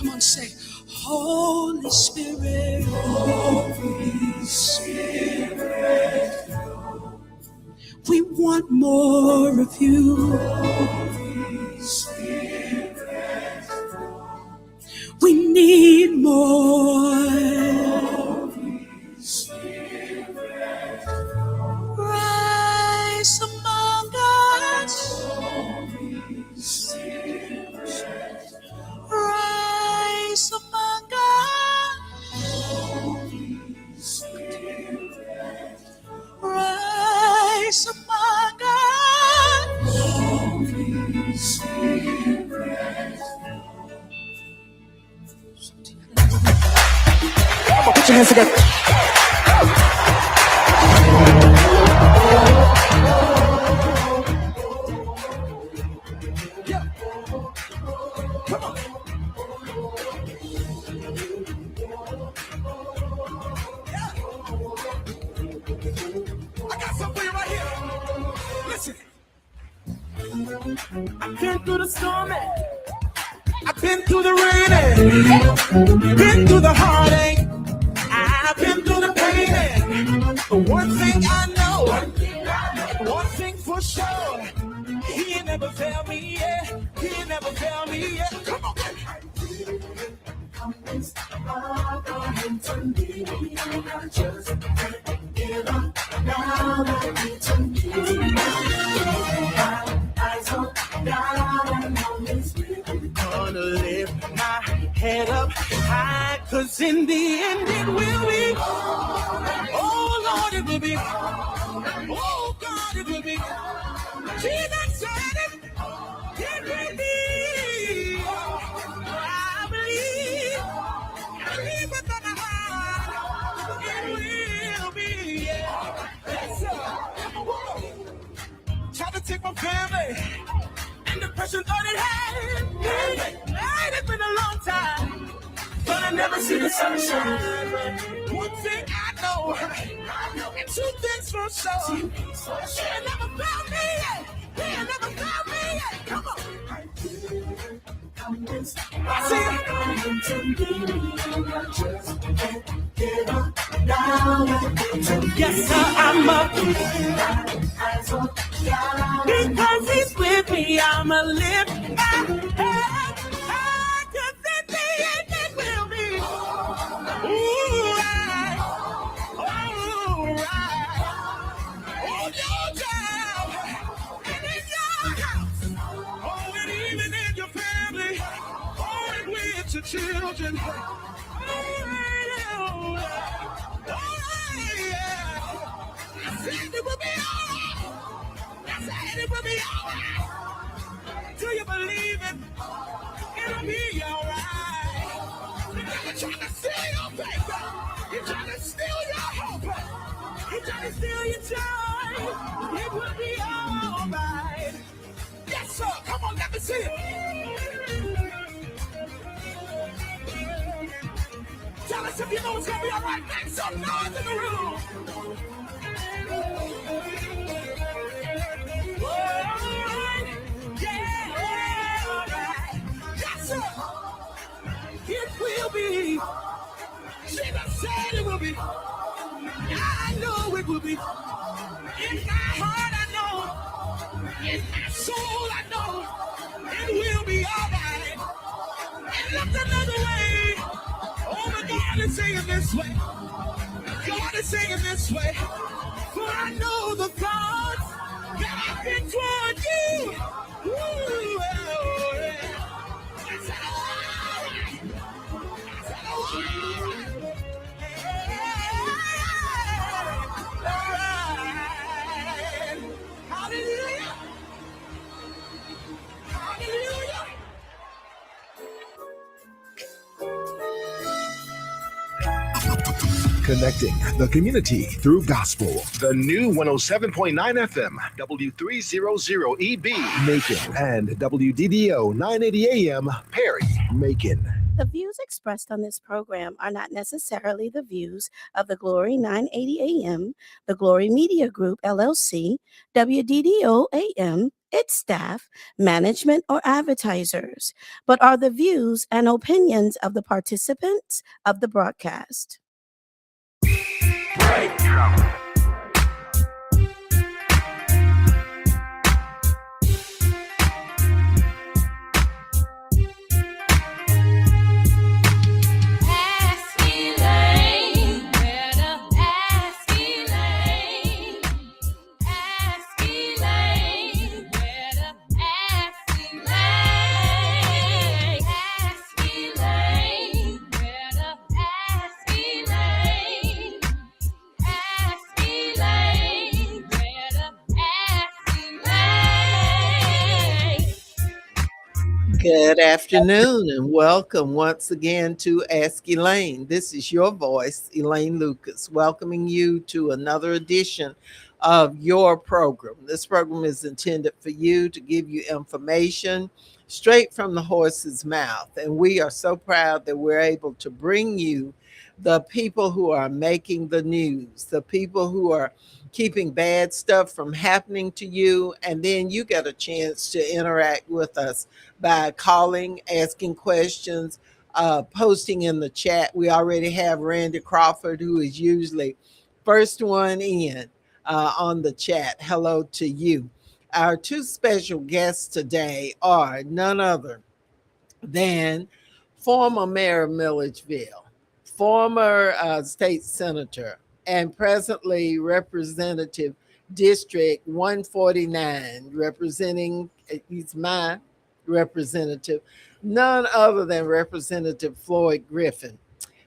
Come on, say, Holy Spirit. Holy Spirit. We want more of you. Holy Spirit. We need more. Holy Spirit. Rise among us. Holy Spirit. Rise among us. Holy Spirit. Rise among us. Holy Spirit. Come on, put your hands together. Yeah. Come on. Yeah. I got something for you right here. Listen. I've been through the storm. I've been through the rain. Been through the heartache. I've been through the pain. But one thing I know, one thing for sure, he ain't never failed me yet. He ain't never failed me yet. Come on, baby. Gonna lift my head up high, 'cause in the end it will be. Oh Lord, it will be. Oh God, it will be. Jesus said it. It will be. I believe with my heart. It will be. Yes, sir. Try to take my family. And the person thought it had me. It's been a long time, but I never see the sunshine. One thing I know, and two things for sure. He ain't never found me yet. He ain't never found me yet. Come on. I see it. Yes, sir, I'm up. Because he's with me, I'm a live. Because in the end it will be. Alright. Alright. On your job. And in your house. Oh, and even in your family. Oh, and with your children. I said it will be alright. I said it will be alright. Do you believe it? It'll be alright. The devil trying to steal your faith. He's trying to steal your hope. He's trying to steal your joy. It will be alright. Yes, sir. Come on, let me see it. Tell us if you know it's gonna be alright. Make some noise in the room. It will be. Jesus said it will be. I know it will be. In my heart I know. In my soul I know. It will be alright. And look another way. Oh, but God is saying this way. God is saying this way. For I know the thoughts that I've been toward you. Ooh, oh, yeah. I said, alright. Hallelujah. Hallelujah. Connecting the community through gospel. The new 107.9 FM, W300EB, Macon, and WDDO 980 AM, Perry, Macon. The views expressed on this program are not necessarily the views of the Glory 980 AM, the Glory Media Group, LLC, WDDO AM, its staff, management, or advertisers, but are the views and opinions of the participants of the broadcast. Ask Elaine, better ask Elaine. Ask Elaine, better ask Elaine. Ask Elaine, better ask Elaine. Ask Elaine, better ask Elaine. Good afternoon and welcome once again to Ask Elaine. This is your voice, Elaine Lucas, welcoming you to another edition of your program. This program is intended for you to give you information straight from the horse's mouth. And we are so proud that we're able to bring you the people who are making the news, the people who are keeping bad stuff from happening to you. And then you get a chance to interact with us by calling, asking questions, posting in the chat. We already have Randy Crawford, who is usually first one in on the chat. Hello to you. Our two special guests today are none other than former mayor of Milledgeville, former state senator, and presently Representative District 149, representing, he's my representative, none other than Representative Floyd Griffin.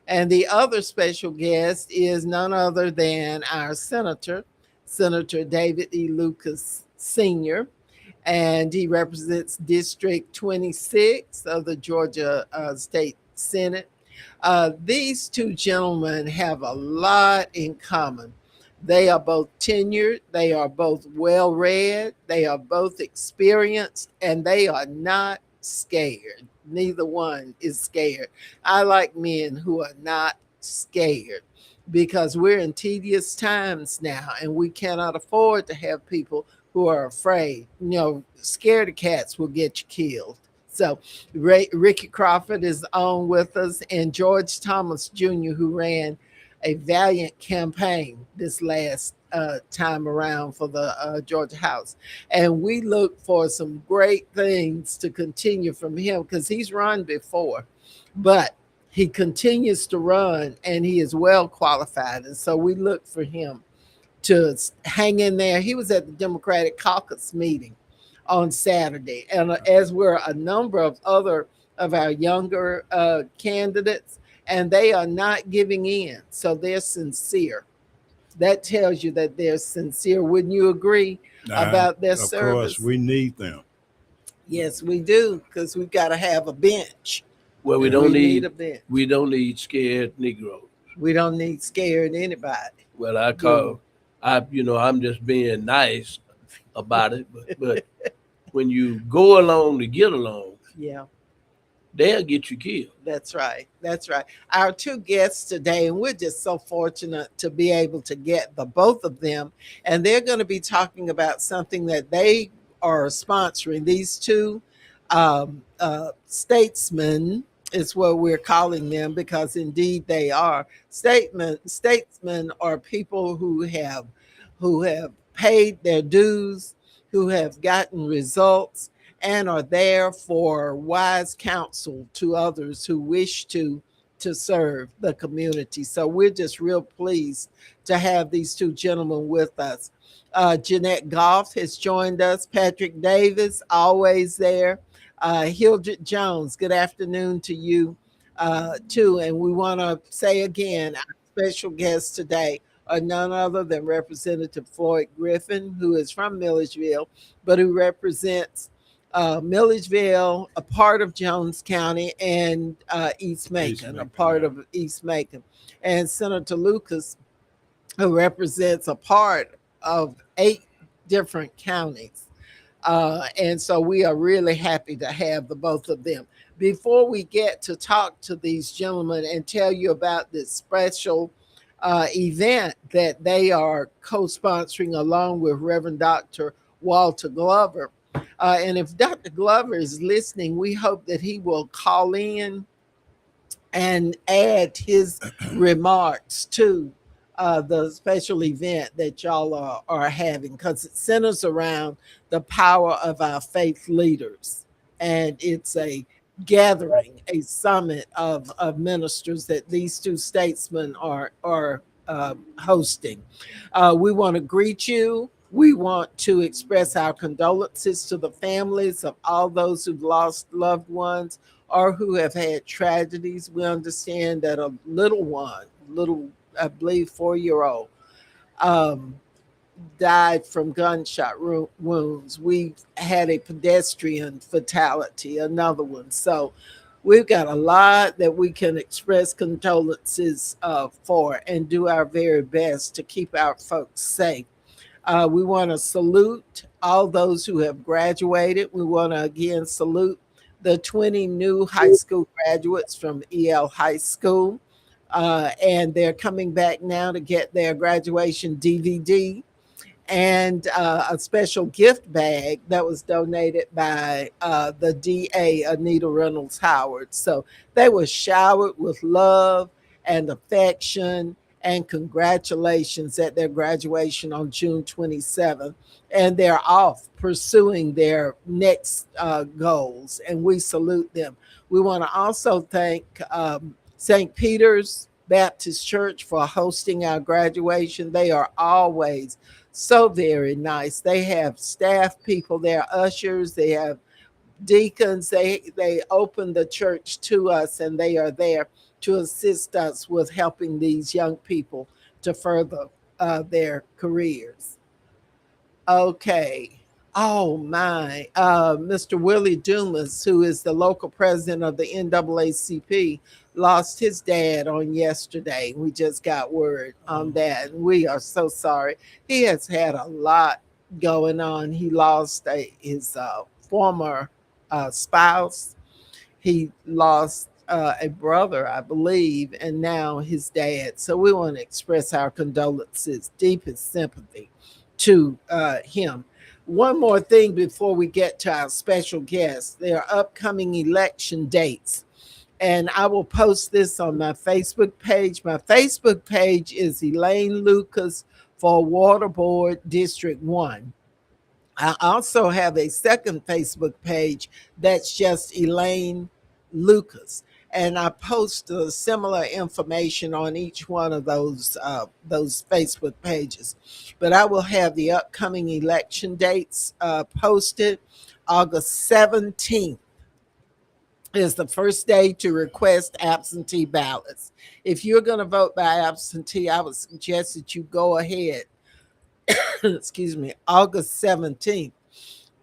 And the other special guest is none other than our senator, Senator David E. Lucas Sr., and he represents District 26 of the Georgia State Senate. These two gentlemen have a lot in common. They are both tenured, they are both well read, they are both experienced, and they are not scared. Neither one is scared. I like men who are not scared because we're in tedious times now and we cannot afford to have people who are afraid. You know, scared of cats will get you killed. So Ricky Crawford is on with us, and George Thomas Jr., who ran a valiant campaign this last time around for the Georgia House. And we look for some great things to continue from him because he's run before, but he continues to run and he is well qualified. And so we look for him to hang in there. He was at the Democratic caucus meeting on Saturday. And as were a number of other of our younger candidates, and they are not giving in. So they're sincere. That tells you that they're sincere. Wouldn't you agree about their service? Of course, we need them. Yes, we do, because we've got to have a bench. Well, we don't need a bench. we don't need scared Negroes. We don't need scared anybody. Well, I'm just being nice about it, but when you go along to get along, Yeah. they'll get you killed. That's right. That's right. Our two guests today, and we're just so fortunate to be able to get the both of them. And they're going to be talking about something that they are sponsoring. These two statesmen is what we're calling them, because indeed they are. Statesmen are people who have paid their dues, who have gotten results, and are there for wise counsel to others who wish to serve the community. So we're just real pleased to have these two gentlemen with us. Jeanette Goff has joined us. Patrick Davis, always there. Hildred Jones, good afternoon to you too. And we want to say again, our special guests today are none other than Representative Floyd Griffin, who is from Milledgeville, but who represents Milledgeville, a part of Jones County, and East Macon, a part of East Macon, and Senator Lucas, who represents a part of 8 different counties. And so we are really happy to have the both of them. Before we get to talk to these gentlemen and tell you about this special event that they are co-sponsoring along with Reverend Dr. Walter Glover, And if Dr. Glover is listening, we hope that he will call in and add his remarks to the special event that y'all are having, because it centers around the power of our faith leaders. And it's a gathering, a summit of ministers that these two statesmen are hosting. We want to greet you. We want to express our condolences to the families of all those who've lost loved ones or who have had tragedies. We understand that a little one, I believe 4-year-old, um, died from gunshot wounds. We had a pedestrian fatality, another one. So we've got a lot that we can express condolences for and do our very best to keep our folks safe. We want to salute all those who have graduated. We want to again salute the 20 new high school graduates from EL High School. And they're coming back now to get their graduation DVD and a special gift bag that was donated by the DA, Anita Reynolds Howard. So they were showered with love and affection and congratulations at their graduation on June 27th. And they're off pursuing their next goals, and we salute them. We want to also thank St. Peter's Baptist Church for hosting our graduation. They are always so very nice. They have staff people, they're ushers, they have deacons. They open the church to us, and they are there to assist us with helping these young people to further their careers. Okay. Oh my, Mr. Willie Dumas, who is the local president of the NAACP, lost his dad on yesterday. We just got word on that. We are so sorry. He has had a lot going on. He lost his former spouse. He lost a brother, I believe, and now his dad. So we want to express our condolences, deepest sympathy to him. One more thing before we get to our special guests. There are upcoming election dates, and I will post this on my Facebook page. My Facebook page is Elaine Lucas for Water Board District 1. I also have a second Facebook page that's just Elaine Lucas, and I post similar information on each one of those Facebook pages. But I will have the upcoming election dates posted. August 17th is the first day to request absentee ballots. If you're going to vote by absentee, I would suggest that you go ahead excuse me, August 17th,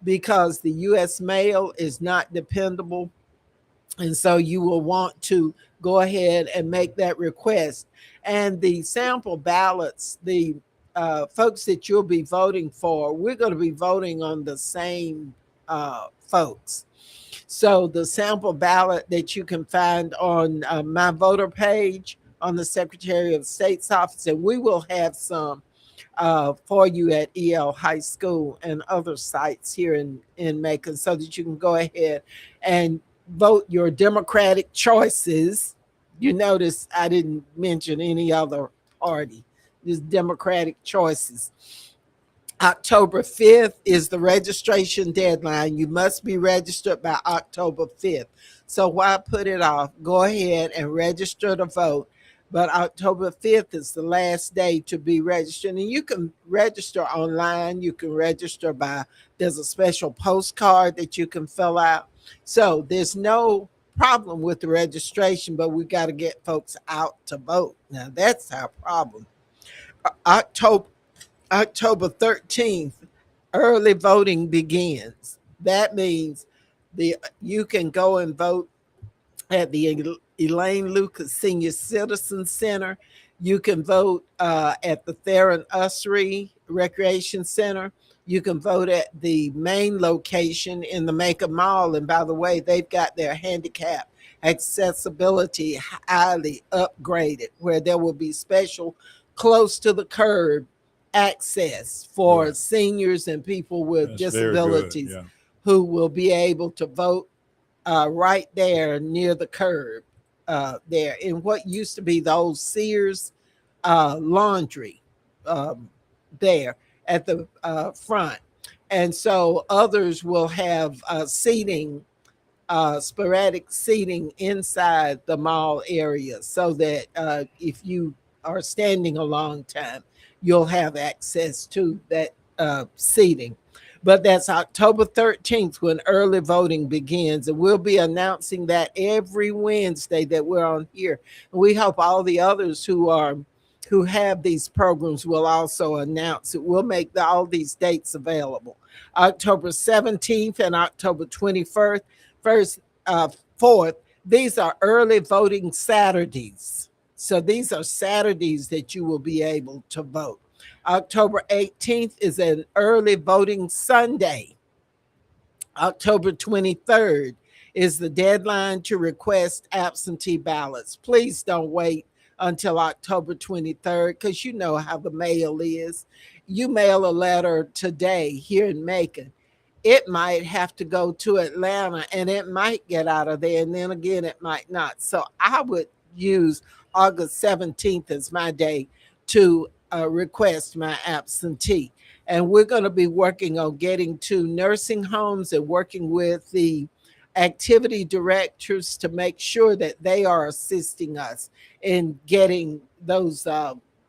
because the U.S. mail is not dependable. And so you will want to go ahead and make that request. And the sample ballots, the folks that you'll be voting for, we're going to be voting on the same folks. So the sample ballot that you can find on my voter page on the Secretary of State's office, and we will have some for you at EL High School and other sites here in Macon, so that you can go ahead and vote your Democratic choices. You notice I didn't mention any other party, just Democratic choices. October 5th is the registration deadline. You must be registered by October 5th. So why put it off? Go ahead and register to vote. But October 5th is the last day to be registered. And you can register online. You can register there's a special postcard that you can fill out. So there's no problem with the registration, but we got to get folks out to vote. Now that's our problem. October 13th, early voting begins. That means you can go and vote at the Elaine Lucas Senior Citizen Center. You can vote at the Theron Ussery Recreation Center. You can vote at the main location in the Macon Mall. And by the way, they've got their handicap accessibility highly upgraded, where there will be special close to the curb access for seniors and people with disabilities. who will be able to vote right there near the curb there in what used to be the old Sears laundry there at the front. And so others will have seating, sporadic seating inside the mall area so that if you are standing a long time, you'll have access to that seating. But that's October 13th when early voting begins. And we'll be announcing that every Wednesday that we're on here. And we hope all the others who have these programs will also announce it. We'll make all these dates available. October 17th and October 21st, first, 4th, these are early voting Saturdays. So these are Saturdays that you will be able to vote. October 18th is an early voting Sunday. October 23rd is the deadline to request absentee ballots. Please don't wait until October 23rd because you know how the mail is. You mail a letter today here in Macon, it might have to go to Atlanta and it might get out of there. And then again, it might not. So I would use August 17th as my day to request my absentee. And we're going to be working on getting to nursing homes and working with the activity directors to make sure that they are assisting us in getting those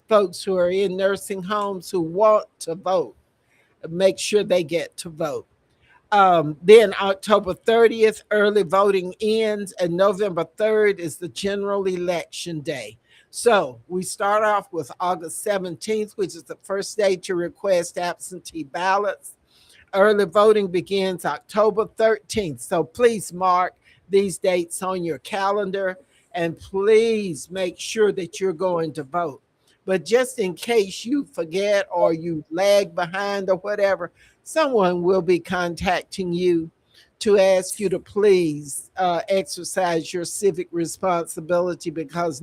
folks who are in nursing homes who want to vote, make sure they get to vote. Then October 30th, early voting ends, and November 3rd is the general election day. So we start off with August 17th, which is the first day to request absentee ballots. Early voting begins October 13th. So please mark these dates on your calendar and please make sure that you're going to vote. But just in case you forget or you lag behind or whatever, someone will be contacting you to ask you to please exercise your civic responsibility because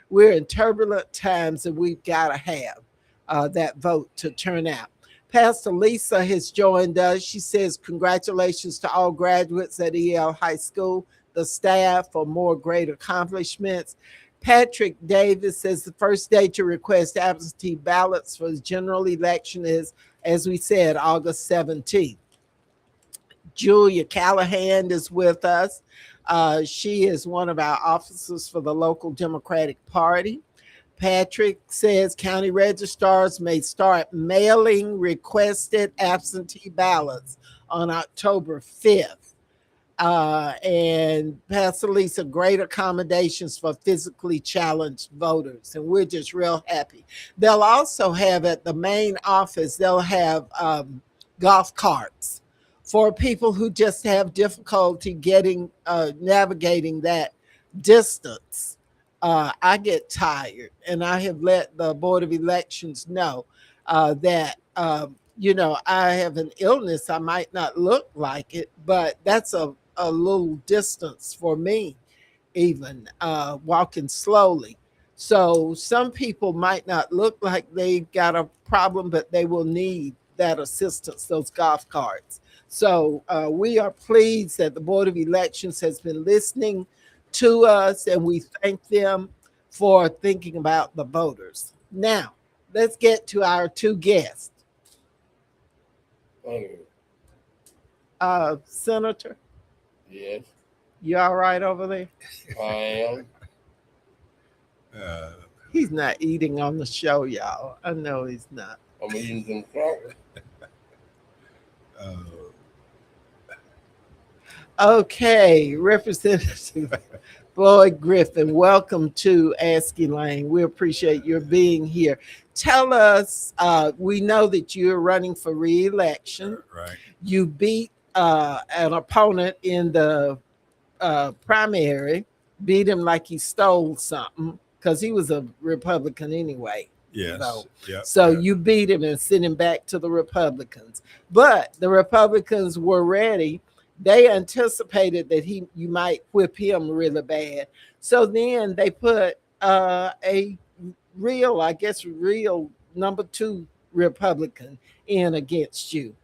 we're in turbulent times and we've got to have that vote to turn out. Pastor Lisa has joined us. She says, congratulations to all graduates at EL High School, the staff for more great accomplishments. Patrick Davis says the first day to request absentee ballots for the general election is, as we said, August 17th. Julia Callahan is with us. She is one of our officers for the local Democratic Party. Patrick says county registrars may start mailing requested absentee ballots on October 5th. And Pastor Lisa, great accommodations for physically challenged voters. And we're just real happy. They'll also have at the main office, they'll have golf carts for people who just have difficulty navigating that distance. I get tired, and I have let the Board of Elections know that, I have an illness. I might not look like it, but that's a little distance for me, even walking slowly. So some people might not look like they've got a problem, but they will need that assistance, those golf carts. So we are pleased that the Board of Elections has been listening to us, and we thank them for thinking about the voters. Now, let's get to our two guests. Senator? Yes, You all right over there? I am. He's not eating on the show, y'all. I know he's not. I'm eating some chocolate. Okay, Representative Floyd Griffin, welcome to Ask Elaine. We appreciate your being here. Tell us, we know that you're running for re-election. Right. You beat an opponent in the primary, beat him like he stole something because he was a Republican anyway. Yes. So you beat him and sent him back to the Republicans. But the Republicans were ready. They anticipated that you might whip him really bad. So then they put a real number 2 Republican in against you.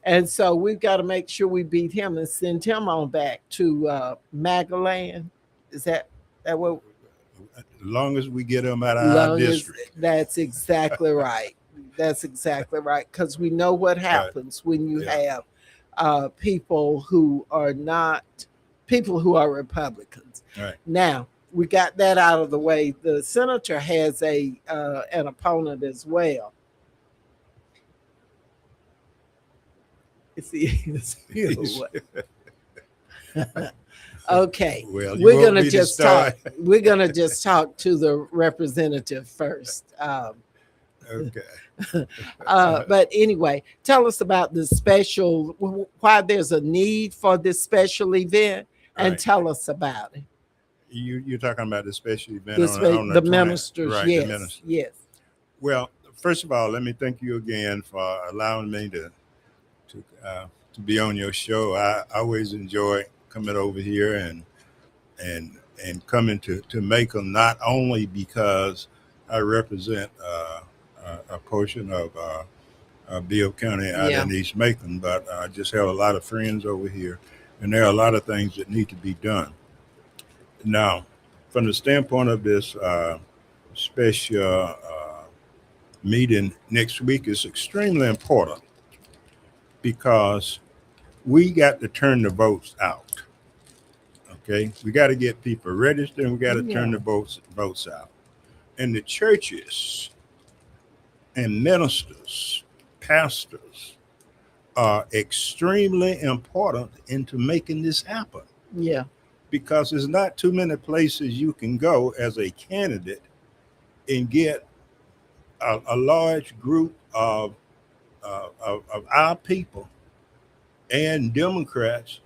And so we've got to make sure we beat him and send him on back to Magaland. Is that what? As long as we get them out of our Long as district. that's exactly right. That's exactly right. Because we know what happens when you Yeah. have people who are Republicans. Right. Now we got that out of the way. The senator has an opponent as well. Okay, Well, you we're want gonna me to just start? talk. We're gonna just talk to the representative first. Okay. But anyway, tell us about the special. Why there's a need for this special event, and Right. tell us about it. You're talking about the special event on The 20 ministers, right? yes, The ministers. yes. Well, first of all, let me thank you again for allowing me to be on your show. I always enjoy coming over here and coming to Macon, not only because I represent a portion of Bill County out Yeah. in East Macon, but I just have a lot of friends over here, and there are a lot of things that need to be done. Now, from the standpoint of this special meeting next week is extremely important because we got to turn the votes out. Okay, we got to get people registered, and we got to turn the votes out. And the churches and ministers, pastors are extremely important into making this happen. Yeah. Because there's not too many places you can go as a candidate and get a large group of our people and Democrats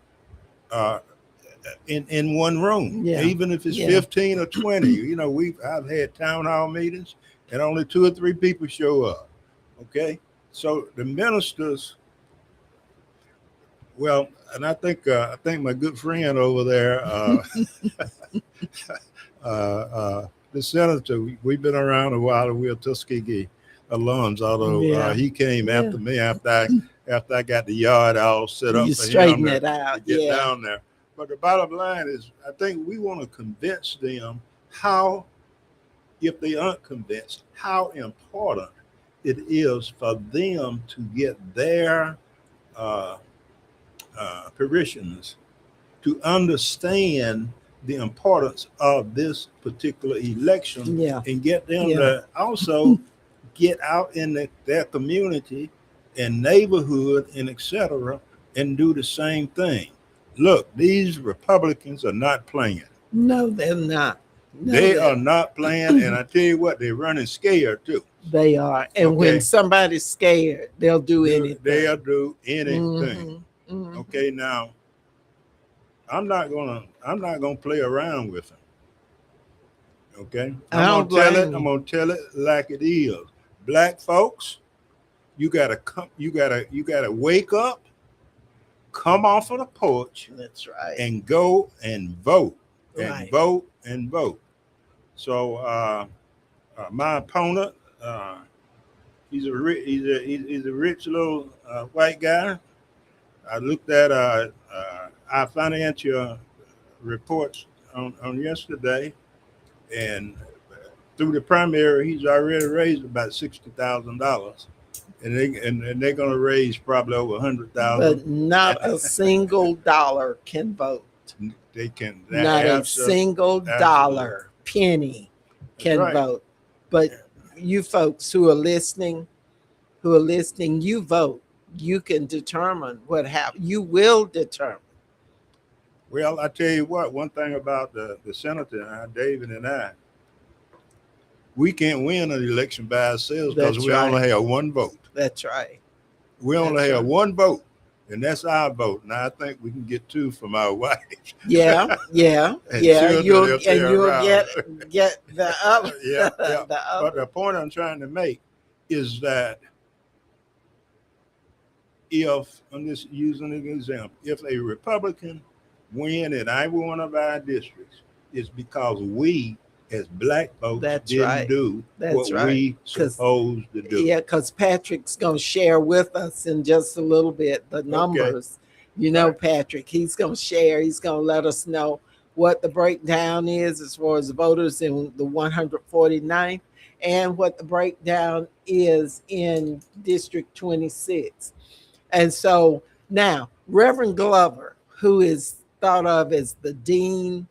in one room. Yeah. Even if it's 15 or 20. You know, I've had town hall meetings and only 2 or 3 people show up. Okay, so the ministers. Well, and I think my good friend over there, the senator, we've been around a while, and we're Tuskegee alums, although he came after me after I got the yard all set up You for him straighten it out. to get down there. But the bottom line is, I think we want to convince them how, if they aren't convinced, how important it is for them to get their parishioners to understand the importance of this particular election and get them to also get out in their community and neighborhood and etc. and do the same thing. Look, these Republicans are not playing. No, they're not. No, they are not playing, and I tell you what, they're running scared too. They are, and when somebody's scared, they'll do anything. They'll do anything. Mm-hmm. Okay, now I'm not gonna play around with them. Okay, I'm gonna tell it like it is. Black folks, you gotta come. You gotta wake up, come off of the porch. That's right. And go and vote and vote and vote. So my opponent, he's a rich little white guy. I looked at our financial reports on yesterday, and through the primary, he's already raised about $60,000, and they're going to raise probably over $100,000. But not a single dollar can vote. They can not a single dollar penny can vote. But you folks who are listening, you vote. You can determine what happens. You will determine. Well, I tell you what, one thing about the senator, David and I, we can't win an election by ourselves because we only have one vote. That's right. We only have one vote, and that's our vote. Now I think we can get 2 from our wives. Yeah. And you'll get the other. Yeah. But the point I'm trying to make is that if, I'm just using an example, if a Republican win in either one of our districts, it's because we as black folks That's didn't right. do That's what right. we 'Cause supposed to do. yeah, because Patrick's going to share with us in just a little bit the numbers. You know, Right. Patrick, he's going to share, he's going to let us know what the breakdown is as far as voters in the 149th and what the breakdown is in District 26. And so now, Reverend Glover, who is thought of as the dean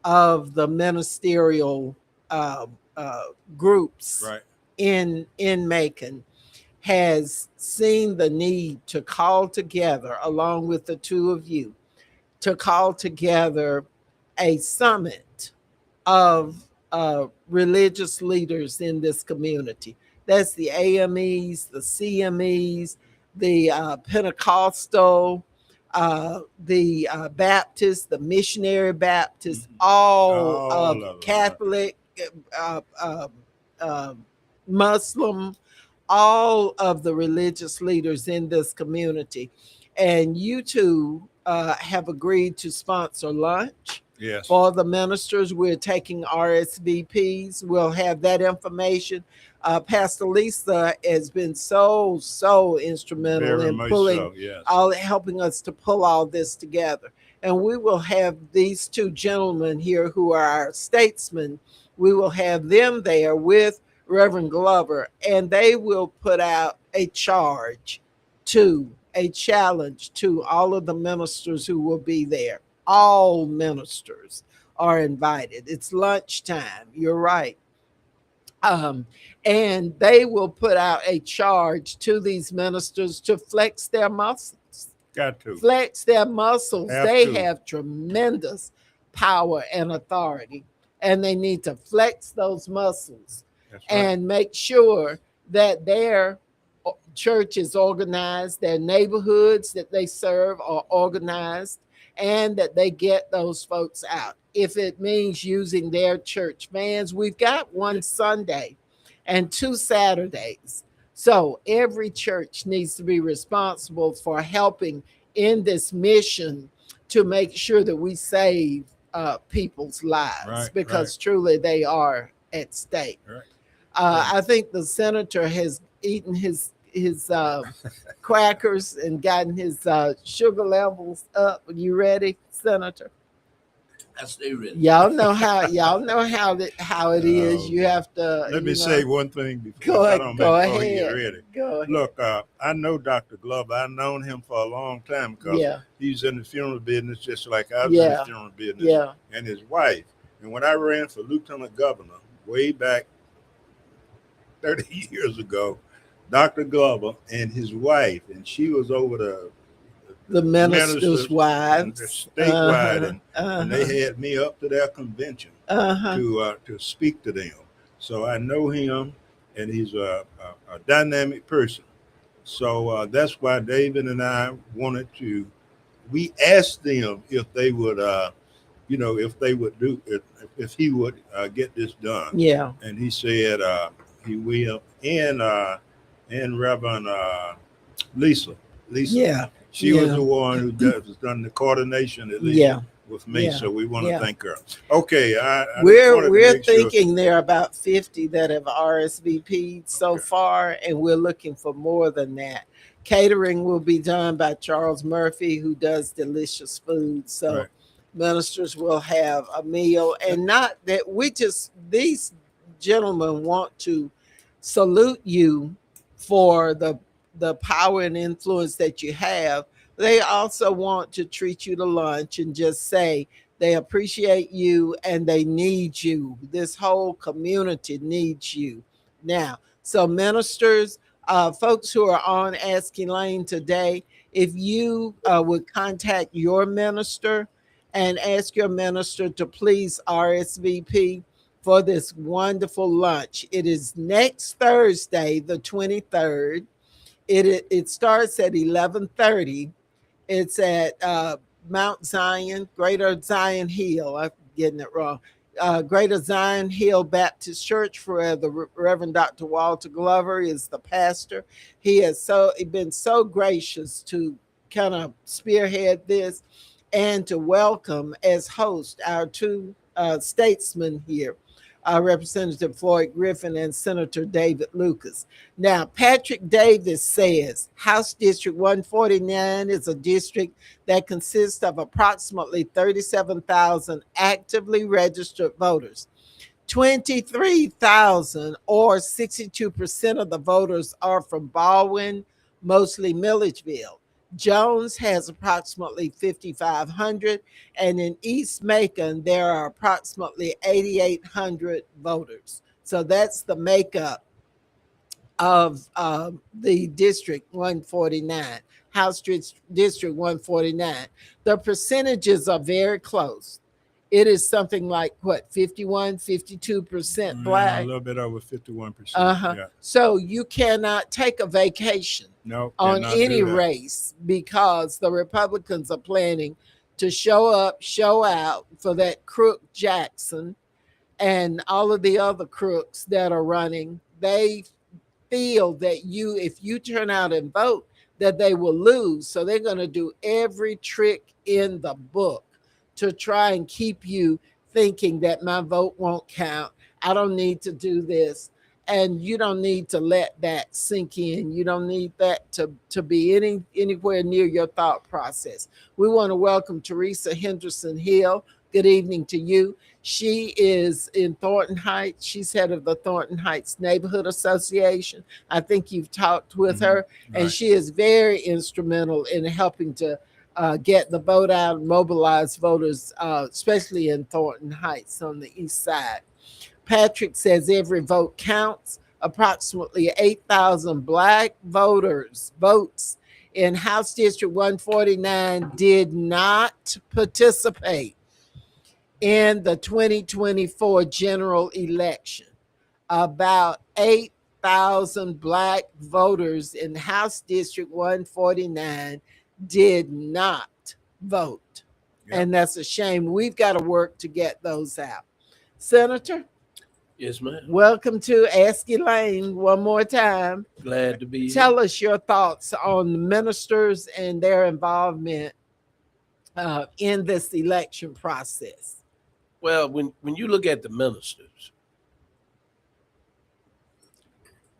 of the ministerial uh, uh, groups Right. in Macon, has seen the need to call together, along with the two of you, to call together a summit of religious leaders in this community. That's the AMEs, the CMEs, the Pentecostal, the Baptist, the missionary Baptist, all All of of them. Right. Catholic, uh, uh, uh, Muslim, all of the religious leaders in this community. And you two have agreed to sponsor lunch Yes. for the ministers. We're taking RSVPs. We'll have that information. Pastor Lisa has been so instrumental Very in much pulling so. Yes. helping us to pull all this together. And we will have these two gentlemen here who are our statesmen. We will have them there with Reverend Glover, and they will put out a challenge to all of the ministers who will be there. All ministers are invited. It's lunchtime. You're right. And they will put out a charge to these ministers to flex their muscles. Got to. Flex their muscles. Have They to. have tremendous power and authority, and they need to flex those muscles. That's right. And make sure that their church is organized, their neighborhoods that they serve are organized, and that they get those folks out. If it means using their church vans, we've got one Sunday and 2 Saturdays. So every church needs to be responsible for helping in this mission to make sure that we save people's lives, Right, because right. truly they are at stake. Right. I think the senator has eaten his crackers and gotten his sugar levels up. Are you ready, Senator? I stay ready. Y'all know how it is. Oh, You have to. Let me you say know. one thing before Go I ahead. don't Go make before he get ahead. ready. Go ahead. Look, I know Dr. Glover. I've known him for a long time because Yeah. he's in the funeral business just like I was in Yeah. the funeral business. Yeah. And his wife. And when I ran for lieutenant governor way back 30 years ago, Dr. Glover and his wife, and she was over The ministers' ministers wives. and statewide, and Uh-huh. they had me up to their convention Uh-huh. to speak to them. So I know him, and he's a dynamic person. So that's why David and I wanted to. We asked them if they would, if they would do if he would get this done. Yeah. And he said he will. And Reverend Lisa. Yeah. She was Yeah. the one who has done the coordination at least Yeah. with me. Yeah. So we want to Yeah. thank her. Okay, I We're wanted to make sure- thinking there are about 50 that have RSVP'd so Okay. far, and we're looking for more than that. Catering will be done by Charles Murphy, who does delicious food. So Right. ministers will have a meal, and not that these gentlemen want to salute you for the power and influence that you have. They also want to treat you to lunch and just say they appreciate you and they need you. This whole community needs you now. So ministers, folks who are on Ask Elaine today, if you would contact your minister and ask your minister to please RSVP for this wonderful lunch. It is next Thursday, the 23rd. It starts at 11:30. It's at Mount Zion, Greater Zion Hill. I'm getting it wrong. Greater Zion Hill Baptist Church, where the Reverend Dr. Walter Glover is the pastor. He has been so gracious to kind of spearhead this and to welcome as host our two statesmen here. Representative Floyd Griffin and Senator David Lucas. Now, Patrick Davis says House District 149 is a district that consists of approximately 37,000 actively registered voters. 23,000 or 62% of the voters are from Baldwin, mostly Milledgeville. Jones has approximately 5,500, and in East Macon, there are approximately 8,800 voters. So that's the makeup of the District 149, House District 149. The percentages are very close. It is something like what, 51, 52% black? A little bit over 51%. Uh-huh. Yeah. So you cannot take a vacation on cannot any do that. race because the Republicans are planning to show up, show out for that crook Jackson and all of the other crooks that are running. They feel that if you turn out and vote, that they will lose. So they're going to do every trick in the book to try and keep you thinking that my vote won't count. I don't need to do this. And you don't need to let that sink in. You don't need that to be anywhere near your thought process. We want to welcome Teresa Henderson Hill. Good evening to you. She is in Thornton Heights. She's head of the Thornton Heights Neighborhood Association. I think you've talked with her, and Right. she is very instrumental in helping to get the vote out and mobilize voters, especially in Thornton Heights on the east side. Patrick says every vote counts. Approximately 8,000 Black votes in House District 149 did not participate in the 2024 general election. About 8,000 Black voters in House District 149 did not vote. Yep. And that's a shame. We've got to work to get those out. Senator, Yes, ma'am. welcome to Ask Elaine one more time. Glad to be here. Tell us your thoughts on the ministers and their involvement in this election process. Well, when you look at the ministers,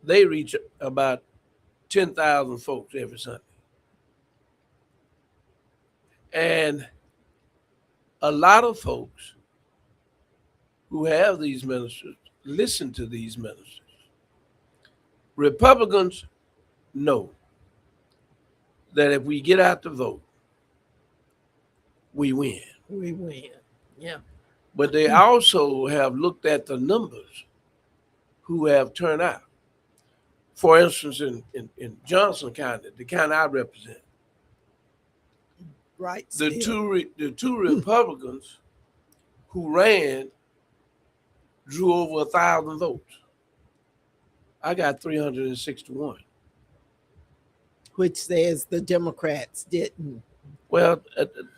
they reach about 10,000 folks every Sunday. And a lot of folks who have these ministers listen to these ministers. Republicans know that if we get out to vote, we win. We win. Yeah. But they also have looked at the numbers who have turned out. For instance, in Johnson County, the county I represent, Right. the two Republicans who ran drew over 1,000 votes. I got 361. Which says the Democrats didn't. Well,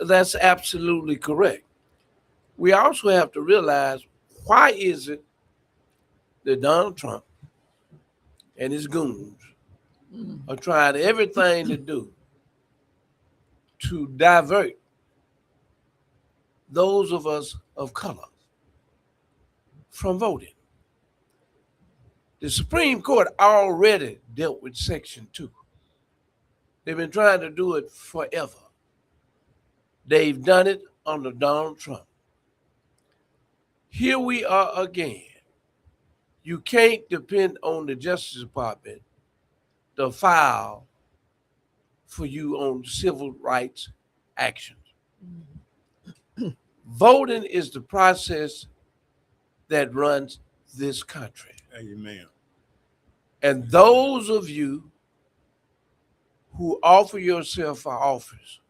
that's absolutely correct. We also have to realize, why is it that Donald Trump and his goons are trying everything to do to divert those of us of color from voting? The Supreme Court already dealt with Section 2. They've been trying to do it forever. They've done it under Donald Trump. Here we are again. You can't depend on the Justice Department to file for you on civil rights actions. Voting is the process that runs this country. Amen. And those of you who offer yourself for office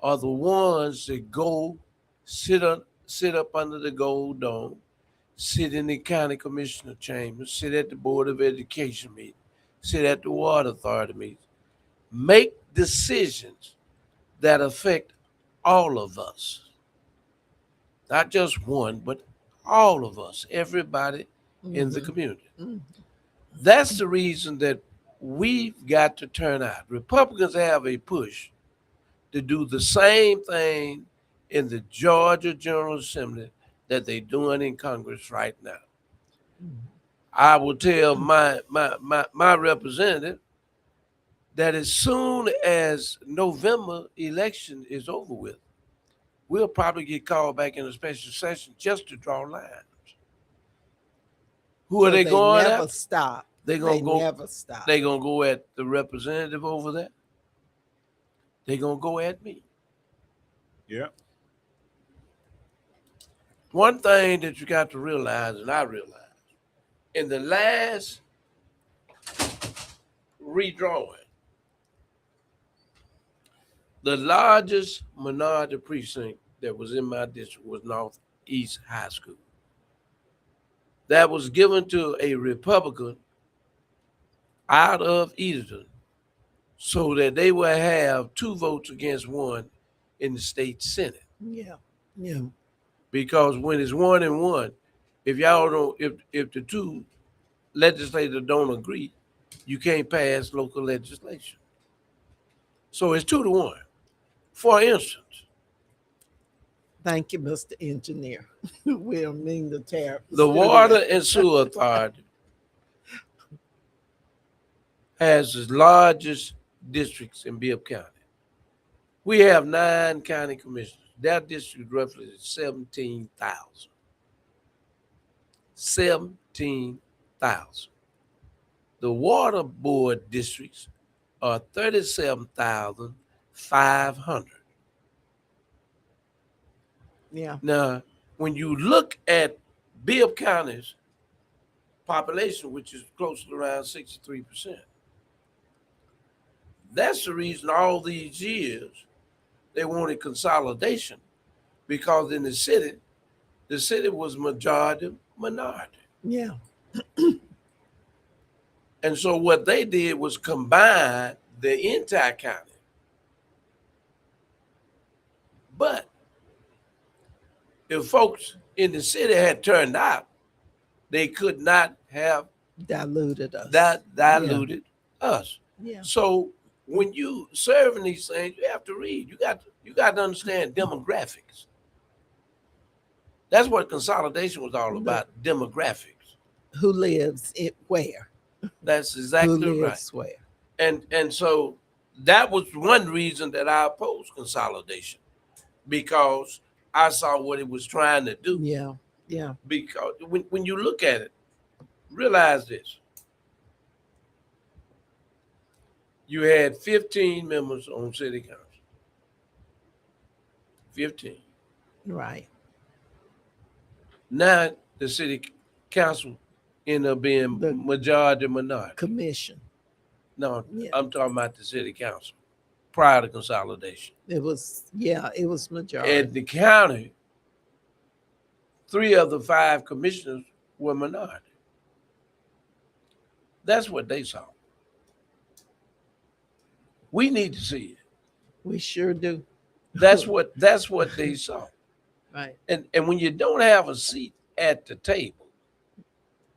are the ones that go sit up under the gold dome, sit in the county commissioner chambers, sit at the Board of Education meeting, sit at the Water Authority meeting, make decisions that affect all of us. Not just one, but all of us, everybody in the community. That's the reason that we've got to turn out. Republicans have a push to do the same thing in the Georgia General Assembly that they're doing in Congress right now. I will tell my representative that as soon as November election is over with, we'll probably get called back in a special session just to draw lines. Who are they going never at? Stop. They're gonna go. Never stop. They're gonna go at the representative over there. They're gonna go at me. Yeah. One thing that you got to realize, and I realize, in the last redrawing, the largest minority precinct that was in my district was Northeast High School. That was given to a Republican out of Edenton so that they would have 2 votes against 1 in the state Senate. Yeah. Yeah. Because when it's 1 and 1, if y'all don't, if the 2 legislators don't agree, you can't pass local legislation. So it's 2 to 1. For instance, Thank you, Mr. Engineer. We don't mean to tear up the studio. Water and Sewer Authority has the largest districts in Bibb County. We have 9 county commissioners. That district roughly is 17,000. 17,000. The water board districts are 37,500. Yeah. Now, when you look at Bibb County's population, which is close to around 63%, that's the reason all these years they wanted consolidation, because in the city was majority minority. Yeah. And so what they did was combine the entire county. But if folks in the city had turned out, they could not have Diluted us. diluted us. Yeah. So when you serving these things, you have to read. You got to understand demographics. That's what consolidation was all about, demographics. Who lives it where? That's exactly Who right. lives where? And so that was one reason that I opposed consolidation, because I saw what it was trying to do. Yeah. Yeah. Because when you look at it, realize this. You had 15 members on city council. 15. Right. Now the city council ended up being The majority minority. commission. No, Yeah. I'm talking about the city council prior to consolidation. It was majority. At the county, 3 of the 5 commissioners were minority. That's what they saw. We need to see it. We sure do. That's what they saw. Right. And when you don't have a seat at the table,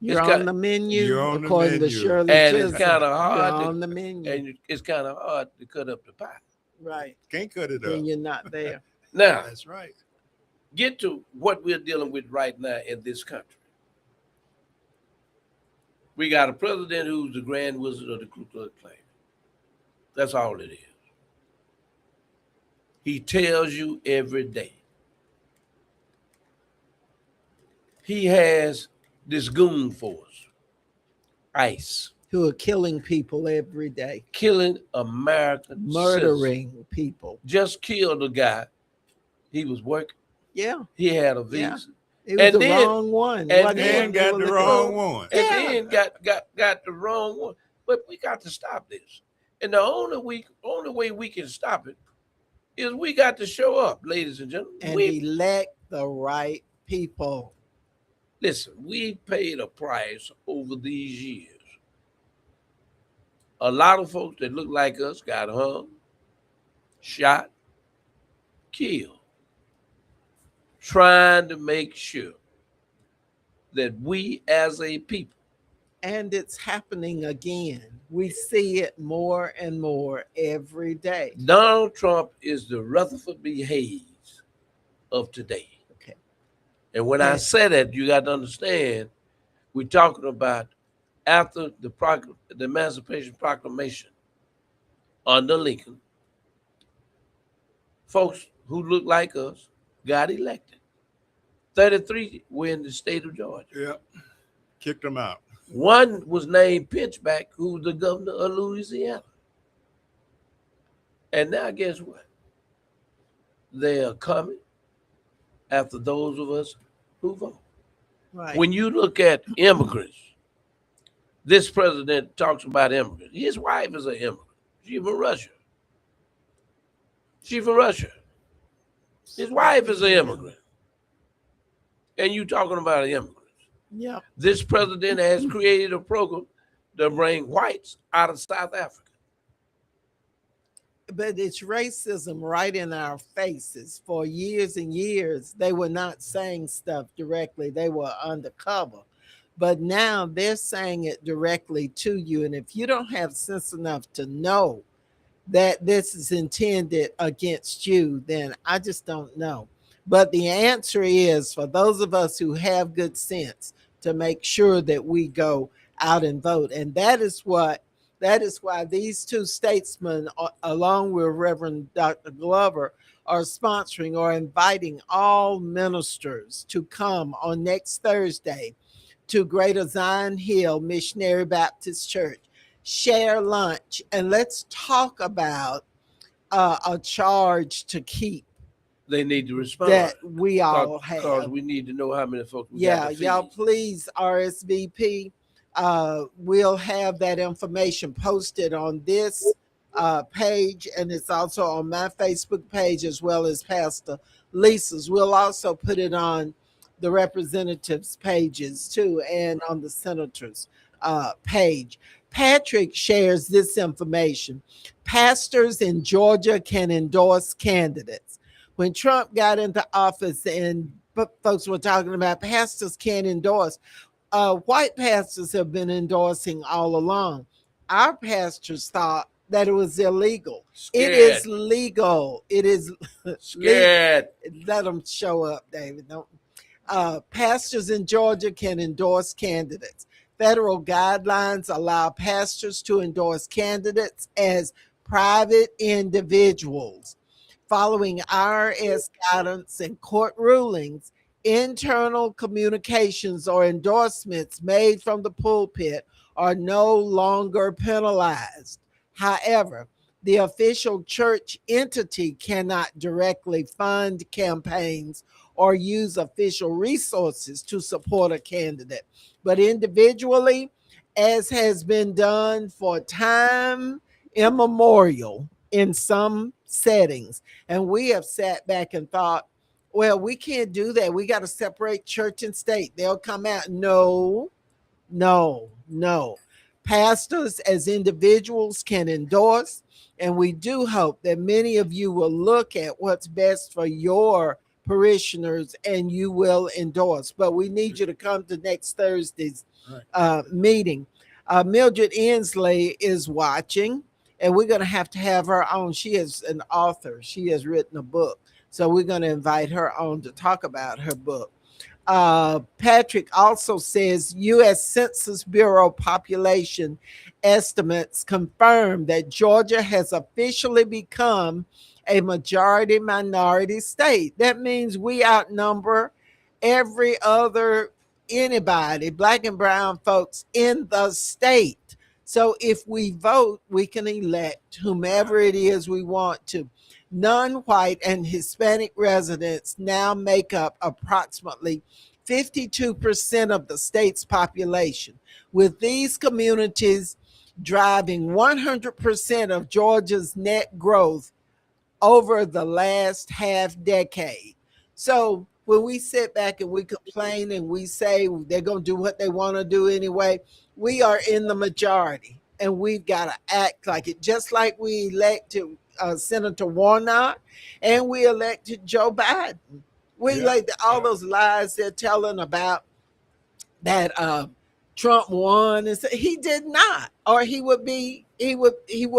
You're It's on got- the menu, You're on the according to menu. Shirley And it's Chisholm. kinda hard You're to- on the menu. and it's kind of hard to cut up the pie. Right. Can't cut it When up. you're not there. Now, That's right. get to what we're dealing with right now in this country. We got a president who's the grand wizard of the Ku Klux Klan. That's all it is. He tells you every day. He has this goon force, ICE, Who are killing people every day. killing American citizens. Murdering people. Just killed a guy. He was working. Yeah. He had a Yeah. visa. It was And the then- wrong one. and Wasn't then one they got were the looking wrong for. one. And Yeah. then got the wrong one. But we got to stop this. And the only way we can stop it is we got to show up, ladies and gentlemen. And We elect the right people. listen, we paid a price over these years. A lot of folks that look like us got hung, shot, killed, trying to make sure that we as a people, And it's happening again. We see it more and more every day. Donald Trump is the Rutherford B. Hayes of today. Okay. And when I say that, you got to understand, we're talking about after the Emancipation Proclamation under Lincoln, folks who look like us got elected. 33 were in the state of Georgia. Yep. Kicked them out. One was named Pinchback, who was the governor of Louisiana. And now guess what? They are coming after those of us who vote. Right. When you look at immigrants, this president talks about immigrants. His wife is an immigrant. She's from Russia. She's from Russia. His wife is an immigrant. And you talking about immigrants. Yeah. This president has created a program to bring whites out of South Africa. But it's racism right in our faces. For years and years, they were not saying stuff directly. They were undercover. But now they're saying it directly to you. And if you don't have sense enough to know that this is intended against you, then I just don't know. But the answer is for those of us who have good sense to make sure that we go out and vote. And that is why these two statesmen, along with Reverend Dr. Glover, are sponsoring or inviting all ministers to come on next Thursday to Greater Zion Hill Missionary Baptist Church, share lunch, and let's talk about a charge to keep They need to respond. that we all Because have. we need to know how many folks we Yeah, got to feed. y'all please RSVP. We'll have that information posted on this page, and it's also on my Facebook page as well as Pastor Lisa's. We'll also put it on the representatives' pages too, and on the senators' page. Patrick shares this information. Pastors in Georgia can endorse candidates. When Trump got into office and folks were talking about pastors can't endorse, white pastors have been endorsing all along. Our pastors thought that it was illegal. Scared. It is legal. It is Scared. Let them show up, David. Don't. Pastors in Georgia can endorse candidates. Federal guidelines allow pastors to endorse candidates as private individuals. Following IRS guidance and court rulings, internal communications or endorsements made from the pulpit are no longer penalized. However, the official church entity cannot directly fund campaigns or use official resources to support a candidate, but individually, as has been done for time immemorial in some settings. And we have sat back and thought, well, we can't do that. We got to separate church and state. They'll come out. No. Pastors as individuals can endorse, and we do hope that many of you will look at what's best for your parishioners and you will endorse. But we need you to come to next Thursday's meeting. Mildred Inslee is watching, and we're going to have her on. She is an author. She has written a book. So we're going to invite her on to talk about her book. Patrick also says U.S. Census Bureau population estimates confirm that Georgia has officially become a majority minority state. That means we outnumber every other anybody, black and brown folks in the state. So if we vote, we can elect whomever it is we want to. Non-white and Hispanic residents now make up approximately 52% of the state's population, with these communities driving 100% of Georgia's net growth over the last half decade. So when we sit back and we complain and we say they're going to do what they want to do anyway, we are in the majority and we've got to act like it, just like we elected Senator Warnock and we elected Joe Biden. We elected all those lies they're telling about that Trump won, and he did not, or he would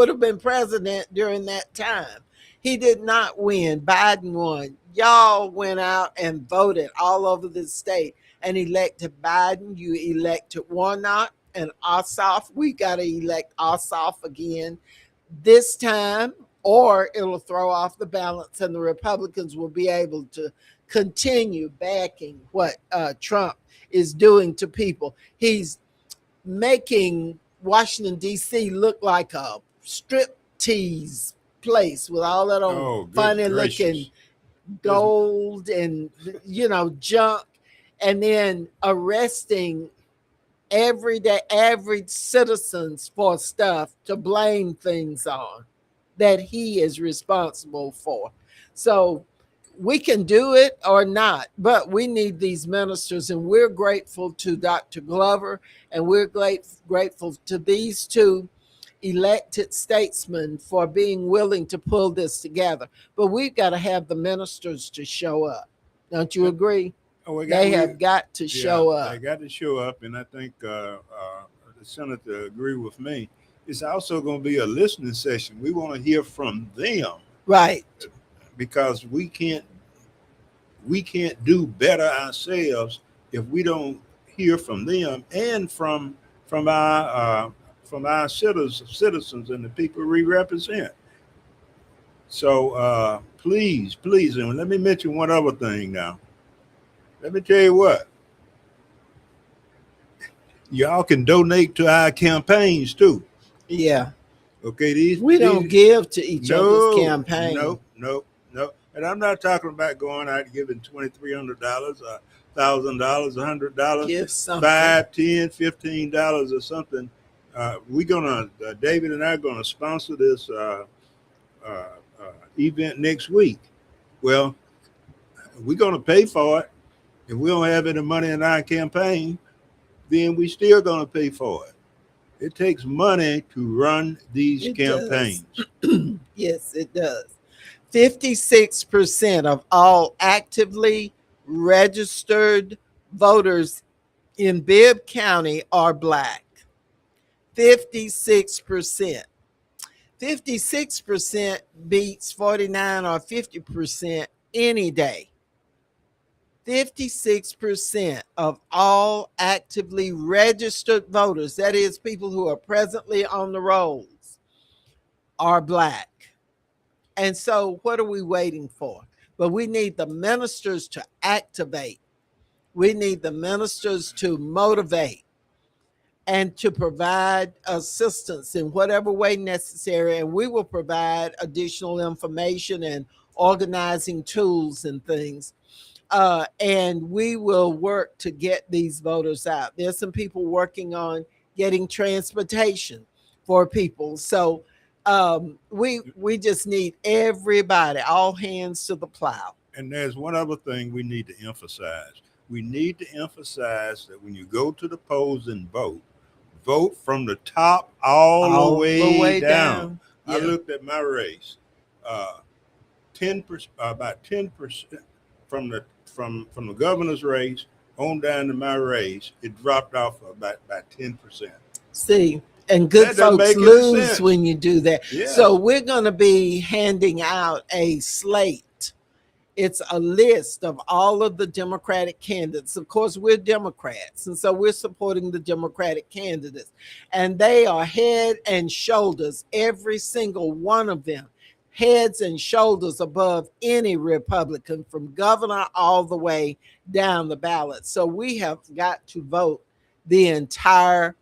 have been president during that time. He did not win. Biden won. y'all went out and voted all over the state and elected Biden, you elected Warnock and Ossoff. We got to elect Ossoff again this time, or it'll throw off the balance and the Republicans will be able to continue backing what Trump is doing to people. He's making Washington, D.C. look like a strip tease place with all that old funny looking gold and, junk, and then arresting everyday average citizens for stuff to blame things on that he is responsible for. So we can do it or not, but we need these ministers, and we're grateful to Dr. Glover, and we're grateful to these two elected statesmen for being willing to pull this together. But we've got to have the ministers to show up. Don't you agree? They have got to show up. They got to show up, and I think the senator agree with me. It's also going to be a listening session. We want to hear from them, right? Because we can't do better ourselves if we don't hear from them and from our citizens and the people we represent. So please, and let me mention one other thing now. Let me tell you what. Y'all can donate to our campaigns too. Yeah. Okay, we don't give to each other's campaign. No. And I'm not talking about going out and giving $2,300, $1,000, $100, give something. $5, $10, $15 or something. We're gonna David and I are gonna sponsor this event next week. Well, we're gonna pay for it. If we don't have any money in our campaign, then we still gonna pay for it. It takes money to run these campaigns. Yes, it does. 56% of all actively registered voters in Bibb County are Black. 56%. 56% beats 49 or 50% any day. 56% of all actively registered voters, that is, people who are presently on the rolls, are Black. And so what are we waiting for? But we need the ministers to activate. We need the ministers to motivate and to provide assistance in whatever way necessary. And we will provide additional information and organizing tools and things. And we will work to get these voters out. There's some people working on getting transportation for people. So we just need everybody, all hands to the plow. And there's one other thing we need to emphasize. We need to emphasize that when you go to the polls and vote from the top all the way down. Yeah. I looked at my race. 10%, about 10% from the governor's race on down to my race, it dropped off about 10%. See, and good folks lose when you do that. Yeah. So we're going to be handing out a slate. It's a list of all of the Democratic candidates. Of course, we're Democrats, and so we're supporting the Democratic candidates. And they are head and shoulders, every single one of them, heads and shoulders above any Republican, from governor all the way down the ballot. So we have got to vote the entire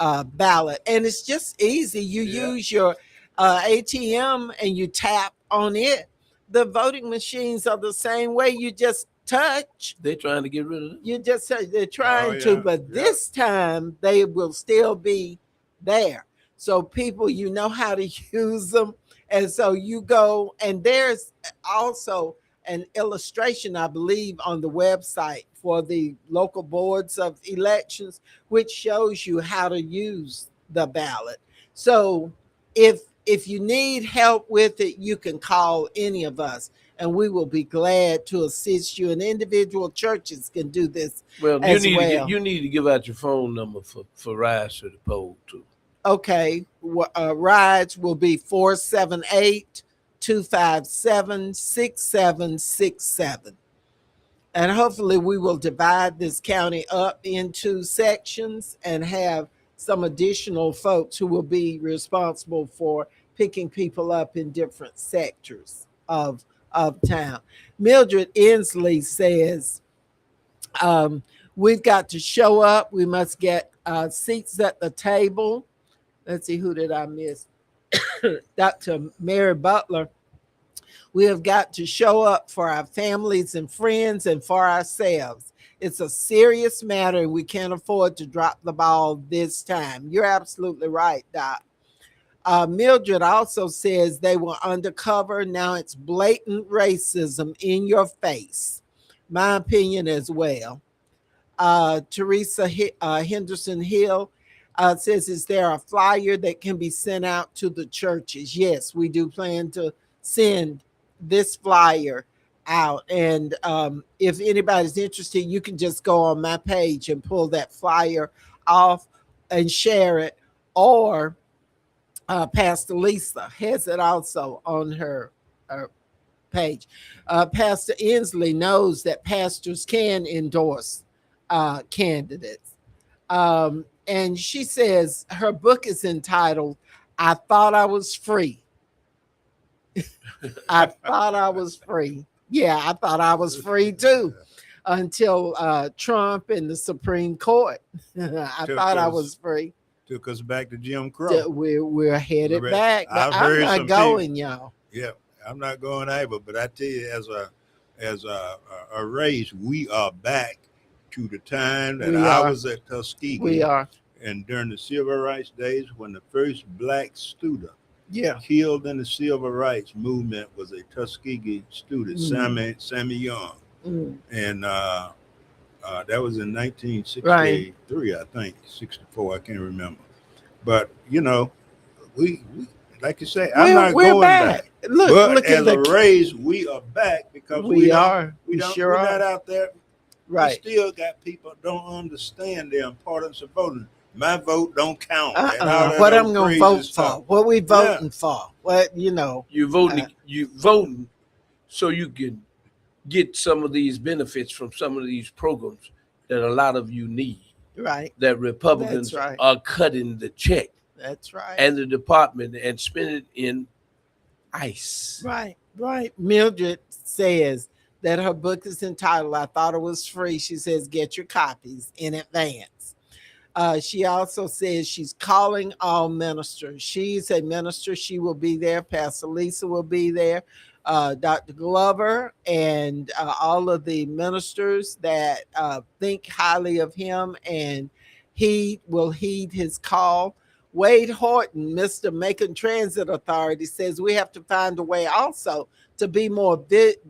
ballot. And it's just easy. You use your ATM and you tap on it. The voting machines are the same way. You just touch. They're trying to get rid of it. You just they're trying to, but this time they will still be there. So people, you know how to use them. And so you go, and there's also an illustration, I believe, on the website for the local boards of elections, which shows you how to use the ballot. So if you need help with it, you can call any of us, and we will be glad to assist you. And individual churches can do this as well. You need to give out your phone number for rides to the poll too. Okay, rides will be 478 828-257-6767. And hopefully we will divide this county up into sections and have some additional folks who will be responsible for picking people up in different sectors of town. Mildred Inslee says, we've got to show up. We must get seats at the table. Let's see, who did I miss? Dr. Mary Butler. We have got to show up for our families and friends and for ourselves. It's a serious matter, and we can't afford to drop the ball this time. You're absolutely right, Doc. Mildred also says they were undercover. Now it's blatant racism in your face. My opinion as well. Teresa Henderson Hill says, is there a flyer that can be sent out to the churches? Yes, we do plan to send this flyer out. And if anybody's interested, you can just go on my page and pull that flyer off and share it. Or Pastor Lisa has it also on her page. Pastor Inslee knows that pastors can endorse candidates. And she says her book is entitled, I Thought I Was Free. I thought I was free. Yeah, I thought I was free too until Trump and the Supreme Court. I thought I was free. Took us back to Jim Crow. We're headed back. But I'm not going, y'all. Yeah, I'm not going either. But I tell you, as a race, we are back to the time that I was at Tuskegee. We are. And during the Civil Rights days, when the first black student killed in the Civil Rights movement was a Tuskegee student, Sammy Young. And that was in 1963, I think, 64, I can't remember. But, you know, we like you say, I'm not going back. Look as a race, we are back because we're not out there. Right. We still got people don't understand the importance of voting. My vote don't count. What I'm going to vote for? What we voting for? What you voting so you can get some of these benefits from some of these programs that a lot of you need. Right. That Republicans are cutting the check. That's right. And the department and spend it in ICE. Right. Mildred says that her book is entitled, I Thought It Was Free. She says, get your copies in advance. She also says she's calling all ministers. She's a minister. She will be there. Pastor Lisa will be there. Dr. Glover and all of the ministers that think highly of him, and he will heed his call. Wade Horton, Mr. Macon Transit Authority, says we have to find a way also to be more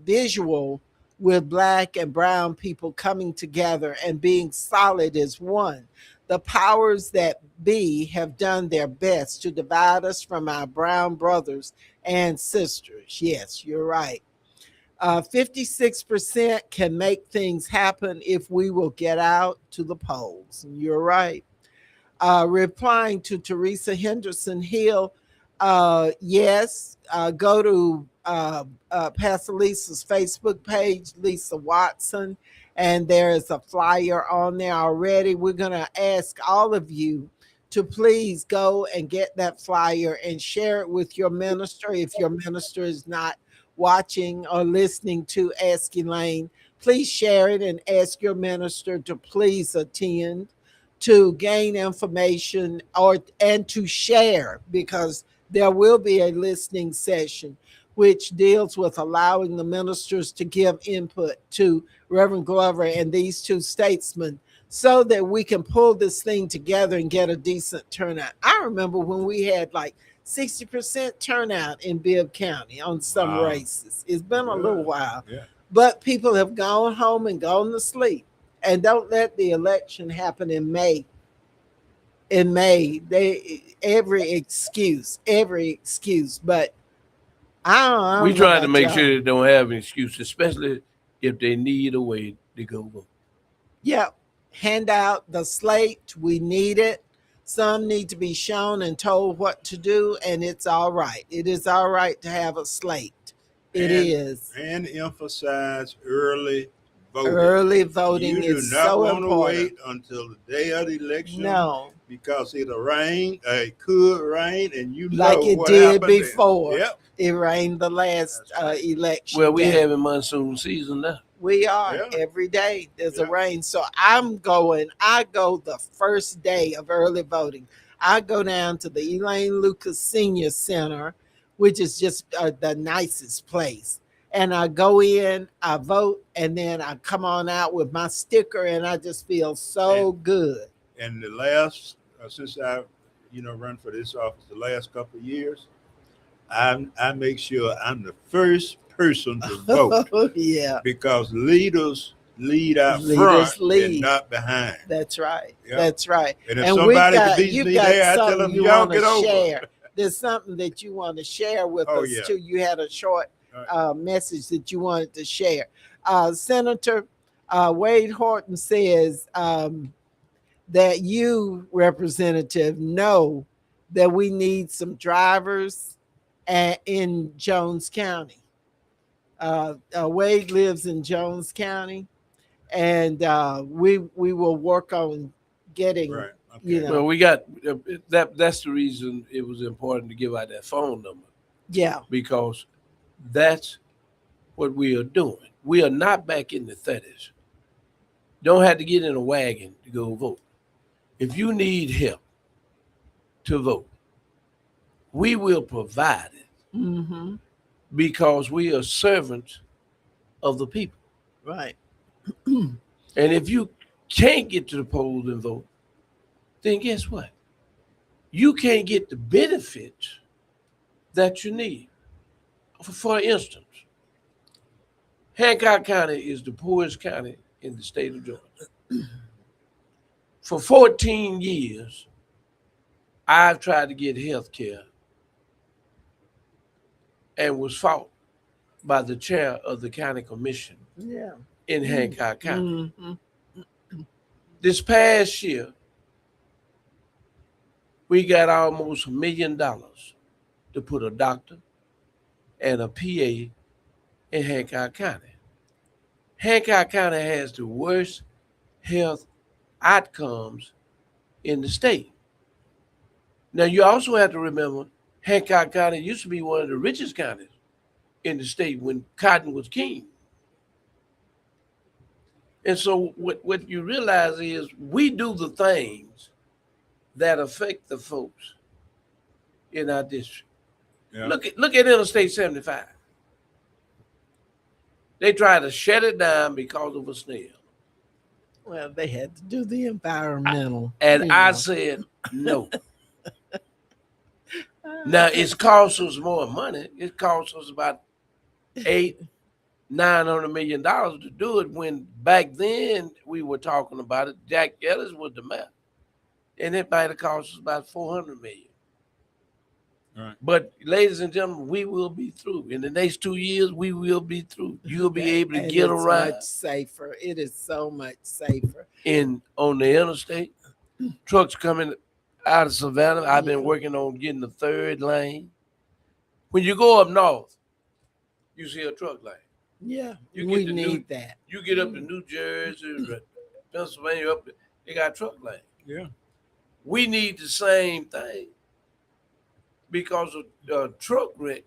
visual with Black and brown people coming together and being solid as one. The powers that be have done their best to divide us from our brown brothers and sisters. Yes, you're right. 56% can make things happen if we will get out to the polls. And you're right. Replying to Teresa Henderson Hill, yes, go to Pastor Lisa's Facebook page, Lisa Watson, and there is a flyer on there already. We're going to ask all of you to please go and get that flyer and share it with your minister. If your minister is not watching or listening to Ask Elaine, please share it and ask your minister to please attend, to gain information and to share, because there will be a listening session which deals with allowing the ministers to give input to Reverend Glover and these two statesmen so that we can pull this thing together and get a decent turnout. I remember when we had like 60% turnout in Bibb County on some races. It's been a little while, but people have gone home and gone to sleep. And don't let the election happen in May. In May, every excuse, but we trying to make sure they don't have an excuse, especially if they need a way to go vote. Yeah, hand out the slate. We need it Some need to be shown and told what to do, and it's all right. It is all right to have a slate. It is. And emphasize early voting. Early voting You do is not so want to important. wait until the day of the election. No, Because it'll rain, it could rain, and you like know it what did happened then. before. Yep. It rained the last That's right. election. Well, we day. having monsoon season now. We are Yeah. every day. There's a Yeah. rain. So I'm going. I go the first day of early voting. I go down to the Elaine Lucas Senior Center, which is just the nicest place. And I go in, I vote, and then I come on out with my sticker, and I just feel so good. And the last, since I, run for this office, the last couple of years, I make sure I'm the first person to vote. Yeah, Because leaders lead out Leaders front lead. and not behind. that's right. Yeah. That's right. And if And somebody beats you've me got there, I tell something them, you y'all want get to over. share. There's something that you want to share with Oh, us yeah. too. You had a short Right. message that you wanted to share. Senator Wade Horton says that you, Representative, know that we need some drivers in Jones County. Wade lives in Jones County, and we will work on getting. Right. Okay. You know. Well, we got that. That's the reason it was important to give out that phone number, Yeah. because that's what we are doing. We are not back in the 30s. Don't have to get in a wagon to go vote. If you need help to vote, we will provide it Mm-hmm. because we are servants of the people. Right. And if you can't get to the polls and vote, then guess what? You can't get the benefits that you need. For instance, Hancock County is the poorest county in the state of Georgia. For 14 years, I've tried to get health care and was fought by the chair of the county commission Yeah. in Hancock County. Mm-hmm. This past year, we got almost $1 million to put a doctor and a PA in Hancock County. Hancock County has the worst health outcomes in the state. Now, you also have to remember Hancock County used to be one of the richest counties in the state when cotton was king. And so what you realize is we do the things that affect the folks in our district. Yeah. Look at Interstate 75. They tried to shut it down because of a snail. Well, they had to do the environmental. And I said no. Now it's cost us more money. It cost us about $900 million to do it. When back then we were talking about it, Jack Ellis was the mayor, and it might have cost us about $400 million. Right. But ladies and gentlemen, we will be through. In the next 2 years, we will be through. You'll be able to And get it's around much safer. It is so much safer. on the interstate. Trucks coming out of Savannah. I've been working on getting the third lane. When you go up north, you see a truck lane. Yeah, You we get the need that. You get up to New Jersey, Pennsylvania, up there, they got truck lane. Yeah. We need the same thing because a truck wreck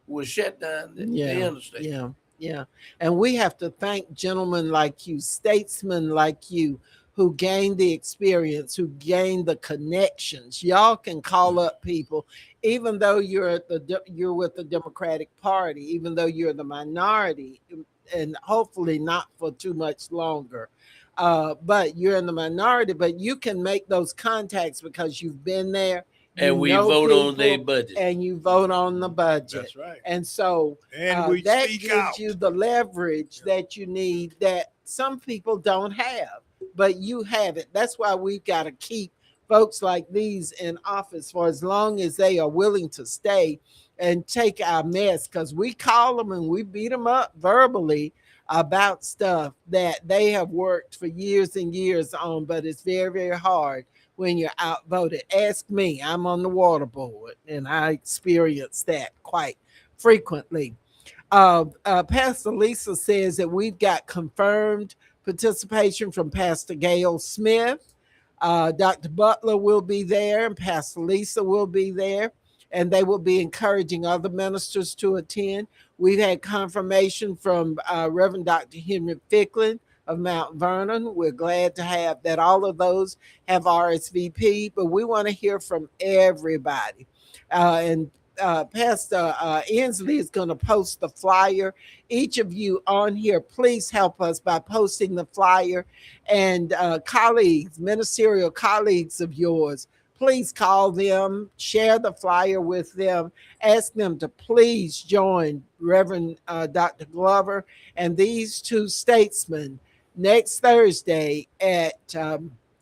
was shut down the interstate. Yeah. And we have to thank gentlemen like you, statesmen like you, who gained the experience, who gained the connections. Y'all can call up people, even though you're with the Democratic Party, even though you're the minority, and hopefully not for too much longer. But you're in the minority, but you can make those contacts because you've been there. And we vote on their budget. And you vote on the budget. That's right. And so And we that speak gives out. you the leverage that you need that some people don't have, but you have it. That's why we've got to keep folks like these in office for as long as they are willing to stay and take our mess, because we call them and we beat them up verbally. about stuff that they have worked for years and years on, but it's very, very hard when you're outvoted. Ask me, I'm on the water board, and I experience that quite frequently. Pastor Lisa says that we've got confirmed participation from Pastor Gail Smith. Dr. Butler will be there, and Pastor Lisa will be there, and they will be encouraging other ministers to attend. We've had confirmation from Reverend Dr. Henry Ficklin of Mount Vernon. We're glad to have that. All of those have RSVP, but we want to hear from everybody. And Pastor Inslee is going to post the flyer. Each of you on here, please help us by posting the flyer. And colleagues, ministerial colleagues of yours, please call them, share the flyer with them, ask them to please join Reverend Dr. Glover and these two statesmen next Thursday at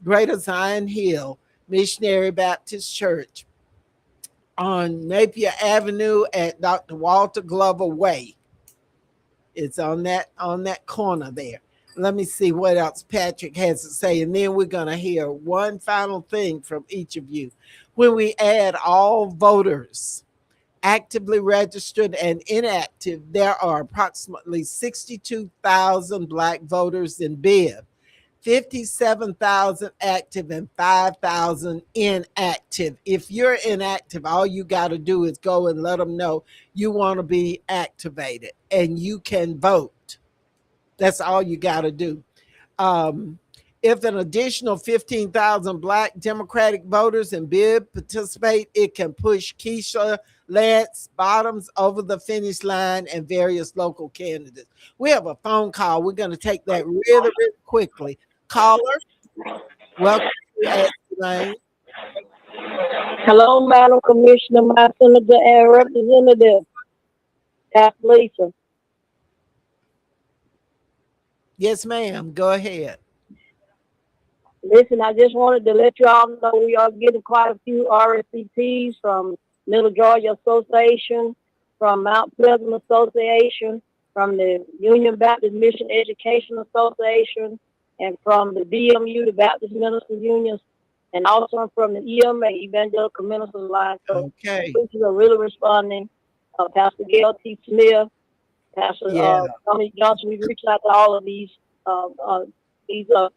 Greater Zion Hill Missionary Baptist Church on Napier Avenue at Dr. Walter Glover Way. It's on that corner there. Let me see what else Patrick has to say, and then we're going to hear one final thing from each of you. When we add all voters, actively registered and inactive, there are approximately 62,000 Black voters in Bibb, 57,000 active and 5,000 inactive. If you're inactive, all you got to do is go and let them know you want to be activated and you can vote. That's all you got to do. If an additional 15,000 Black Democratic voters in Bibb participate, it can push Keisha Lance Bottoms over the finish line and various local candidates. We have a phone call. We're going to take that really, really quickly. Caller, welcome to Elaine. Hello, Madam Commissioner, my Senator and Representative, Pastor Lisa. Yes, ma'am. Go ahead. Listen, I just wanted to let you all know we are getting quite a few RSVPs from Middle Georgia Association, from Mount Pleasant Association, from the Union Baptist Mission Education Association, and from the BMU, the Baptist Ministers Union, and also from the EMA, Evangelical Ministers Alliance. So okay. preachers are really responding. Pastor Gail T. Smith, Pastor Tommy Johnson, we reached out to all of these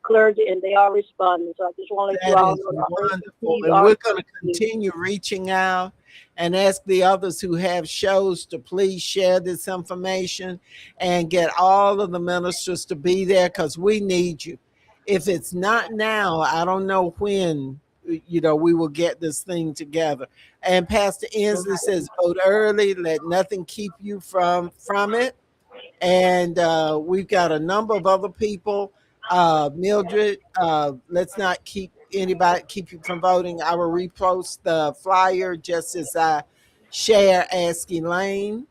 clergy, and they are responding. So I just want to let you all know. Wonderful. And we're going to continue reaching out and ask the others who have shows to please share this information and get all of the ministers to be there, because we need you. If it's not now, I don't know when, we will get this thing together. And Pastor Inslee says, vote early, let nothing keep you from it. And we've got a number of other people. Mildred, let's not keep you from voting. I will repost the flyer just as I share Ask Elaine.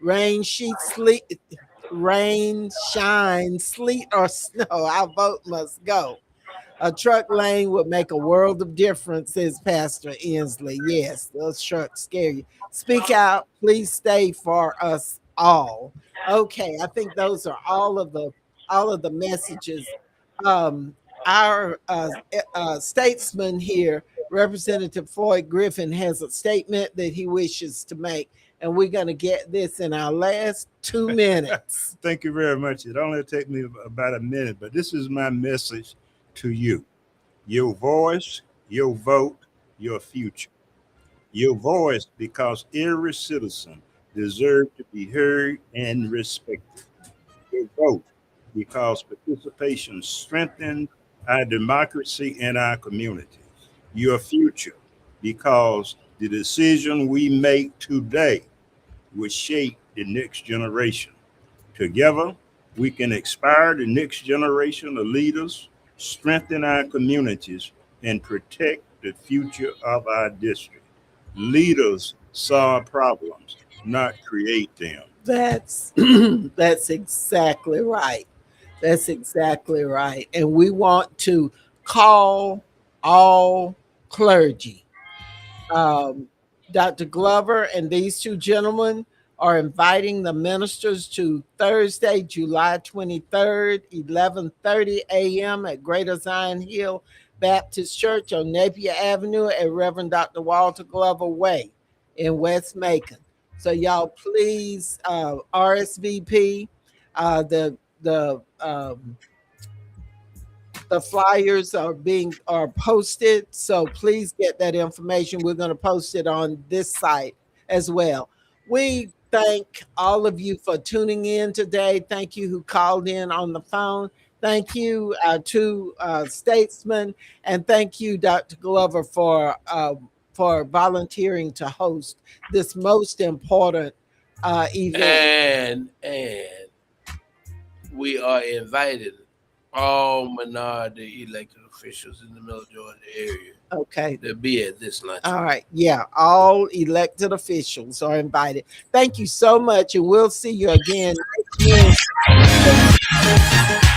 Rain, shine, sleet, or snow, our vote must go. A truck lane would make a world of difference, says Pastor Inslee. Yes, those trucks scare you. Speak out, please stay for us all. Okay, I think those are all of the messages. Our statesman here, Representative Floyd Griffin, has a statement that he wishes to make, and we're going to get this in our last 2 minutes. Thank you very much. It only take me about a minute, but this is my message to you. Your voice, your vote, your future. Your voice, because every citizen deserves to be heard and respected. Your vote, because participation strengthens our democracy and our community. Your future, because the decision we make today will shape the next generation. Together, we can inspire the next generation of leaders, strengthen our communities, and protect the future of our district. Leaders solve problems, not create them. That's exactly right. That's exactly right. And we want to call all clergy. Dr. Glover and these two gentlemen are inviting the ministers to Thursday, July 23rd, 11:30 a.m. at Greater Zion Hill Baptist Church on Napier Avenue at Reverend Dr. Walter Glover Way in West Macon. So y'all please RSVP. The flyers are posted, so please get that information. We're going to post it on this site as well. We thank all of you for tuning in today. Thank you who called in on the phone. Thank you to statesmen, and thank you, Dr. Glover, for volunteering to host this most important event. And we are invited all minority elected officials in the Middle Georgia area. Okay. To be at this lunch. All right. Yeah. All elected officials are invited. Thank you so much. And we'll see you again next Wednesday.